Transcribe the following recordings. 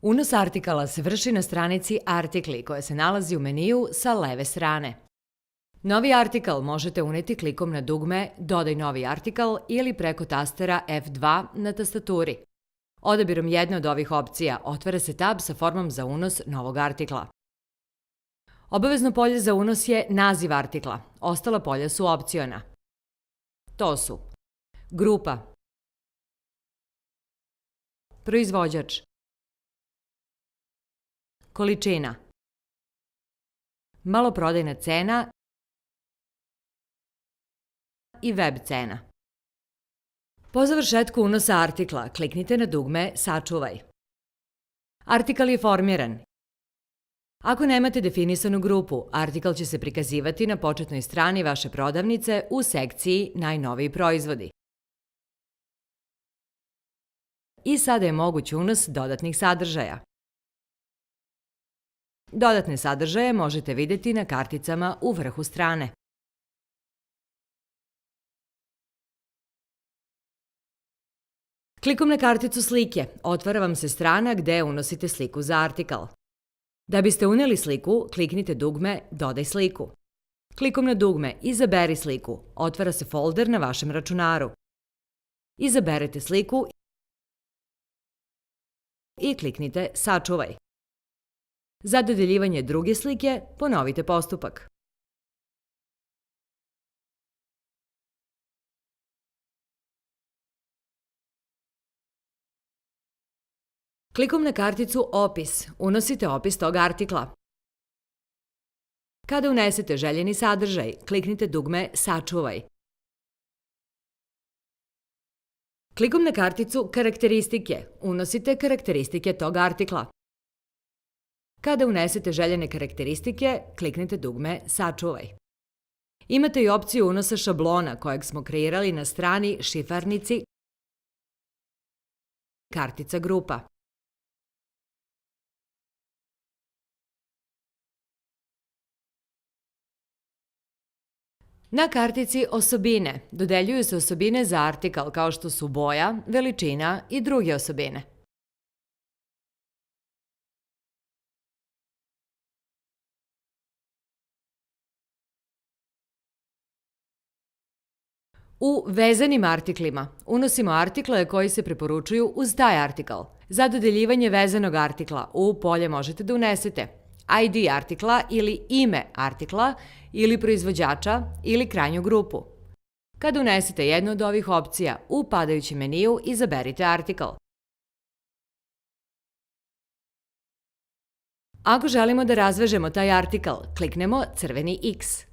Unos artikala se vrši na stranici Artikli koja se nalazi u meniju sa leve strane. Novi artikal možete uneti klikom na dugme Dodaj novi artikal ili preko tastera F2 na tastaturi. Odabirom jedne od ovih opcija otvara se tab sa formom za unos novog artikla. Obavezno polje za unos je naziv artikla, ostala polja su opciona. To su grupa, proizvođač, količina, maloprodajna cena i web cena. Po završetku unosa artikla kliknite na dugme Sačuvaj. Artikal je formiran. Ako nemate definisanu grupu, artikal će se prikazivati na početnoj strani vaše prodavnice u sekciji Najnoviji proizvodi. I sada je moguć unos dodatnih sadržaja. Dodatne sadržaje možete vidjeti na karticama u vrhu strane. Klikom na karticu slike otvara vam se strana gde unosite sliku za artikal. Da biste uneli sliku, kliknite dugme Dodaj sliku. Klikom na dugme Izaberi sliku otvara se folder na vašem računaru. Izaberete sliku i kliknite Sačuvaj. Za dodeljivanje druge slike ponovite postupak. Klikom na karticu Opis unosite opis tog artikla. Kada unesete željeni sadržaj, kliknite dugme Sačuvaj. Klikom na karticu Karakteristike unosite karakteristike tog artikla. Kada unesete željene karakteristike, kliknite dugme Sačuvaj. Imate i opciju unosa šablona kojeg smo kreirali na strani Šifarnici kartica grupa. Na kartici Osobine dodeljuju se osobine za artikal kao što su boja, veličina i druge osobine. U vezanim artiklima unosimo artikle koji se preporučuju uz taj artikal. Za dodeljivanje vezanog artikla u polje možete da unesete ID artikla ili ime artikla ili proizvođača ili krajnju grupu. Kada unesete jednu od ovih opcija u padajućem meniju izaberite artikal. Ako želimo da razvežemo taj artikal, kliknemo crveni X.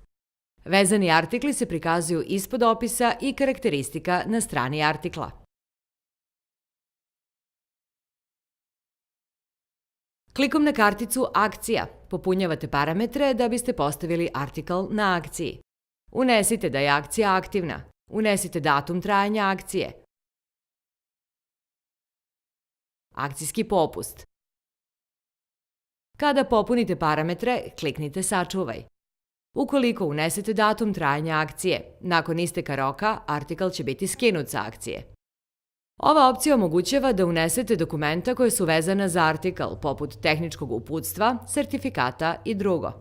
Vezani artikli se prikazuju ispod opisa i karakteristika na strani artikla. Klikom na karticu Akcija popunjavate parametre da biste postavili artikal na akciji. Unesite da je akcija aktivna. Unesite datum trajanja akcije. Akcijski popust. Kada popunite parametre, kliknite Sačuvaj. Ukoliko unesete datum trajanja akcije, nakon isteka roka, artikal će biti skinut sa akcije. Ova opcija omogućava da unesete dokumenta koje su vezana za artikal, poput tehničkog uputstva, sertifikata i drugo.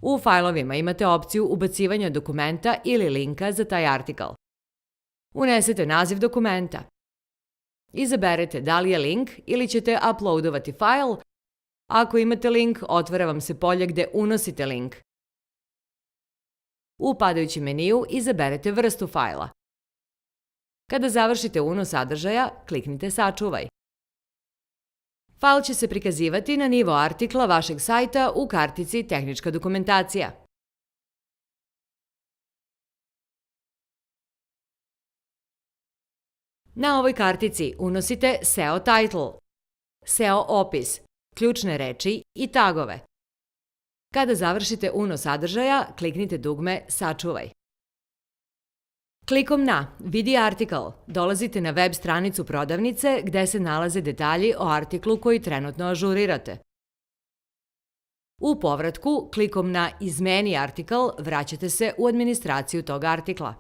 U fajlovima imate opciju ubacivanja dokumenta ili linka za taj artikal. Unesete naziv dokumenta. Izaberete da li je link ili ćete uploadovati fajl. Ako imate link, otvara vam se polje gde unosite link. U padajućem meniju izaberete vrstu fajla. Kada završite unos sadržaja, kliknite Sačuvaj. Fajl će se prikazivati na nivo artikla vašeg sajta u kartici Tehnička dokumentacija. Na ovoj kartici unosite SEO title, SEO opis, ključne reči i tagove. Kada završite unos sadržaja, kliknite dugme Sačuvaj. Klikom na Vidi artikal dolazite na web stranicu prodavnice gde se nalaze detalji o artiklu koji trenutno ažurirate. U povratku, klikom na Izmeni artikal vraćate se u administraciju tog artikla.